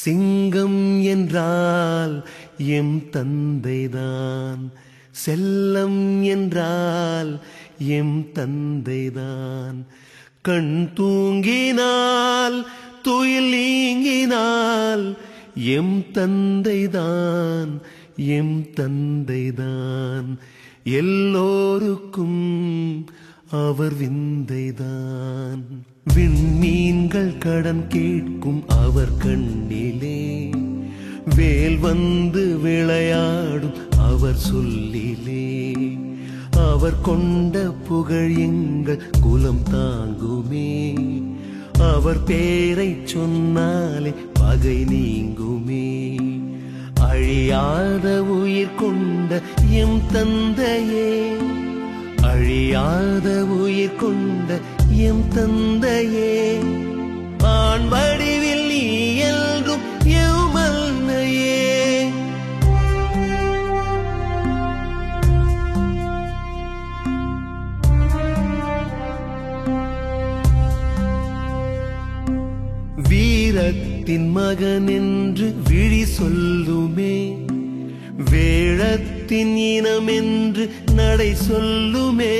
சிங்கம் என்றால் எம் தந்தைதான், செல்லம் என்றால் எம் தந்தைதான். கண் தூங்கினால் துயில் நீங்கினால் எம் தந்தைதான், எம் தந்தைதான். எல்லோருக்கும் அவர் விந்தைதான். விண்மீன்கள் கடன் கேட்கும் அவர் கண்ணிலே, வேல் வந்து விளையாடும் அவர் சொல்லிலே. அவர் கொண்ட புகழ் எங்கள் குலம் தாங்குமே, அவர் பேரை சொன்னாலே பகை நீங்குமே. அழியாத உயிர் கொண்ட எம் தந்தையே, அழியாத உயிர் கொண்ட எம் தந்தையே. ஆண் வடிவில் நீ என்றும் எம்மன்னையே. வீரத்தின் மகன் என்று விழி சொல்லுமே, வேழத்தின் இனம் என்று நடை சொல்லுமே.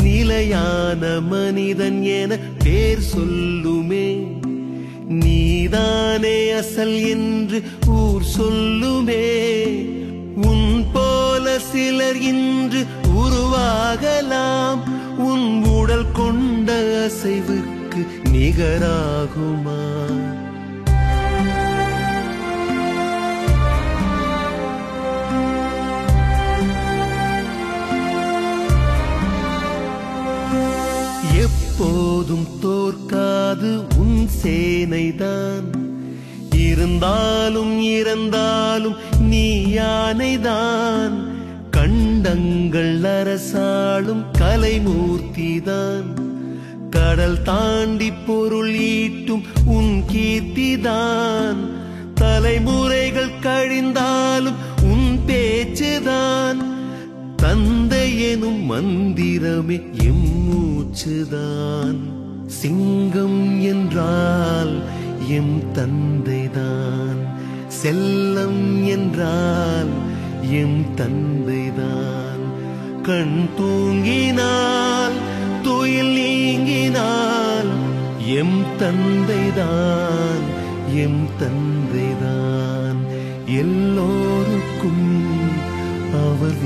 நிலையான மனிதன் என பேர் சொல்லுமே, நீதானே அசல் என்று ஊர் சொல்லுமே. உன் போல சிலர் இன்று உருவாகலாம், உன் உடல் கொண்ட அசைவுக்கு நிகராகுமா? எப்போதும் தோற்காது உன் சேனைதான், இருந்தாலும் இறந்தாலும் நீ யானைதான். கண்டங்கள் அரசாளும் கலைமூர்த்திதான், கடல் தாண்டி பொருள் ஈட்டும் உன் கீர்த்திதான். தலைமுறைகள் கழிந்தாலும் உன் பேச்சுதான், தந்தை எனும் மந்திரமே எம் மூச்சுதான். சிங்கம் என்றால் எம் தந்தைதான், செல்லம் என்றால் எம் தந்தைதான். கண் தூங்கினால் துயில் நீங்கினால் எம் தந்தைதான், எம் தந்தைதான். எல்லோருக்கும் அவர்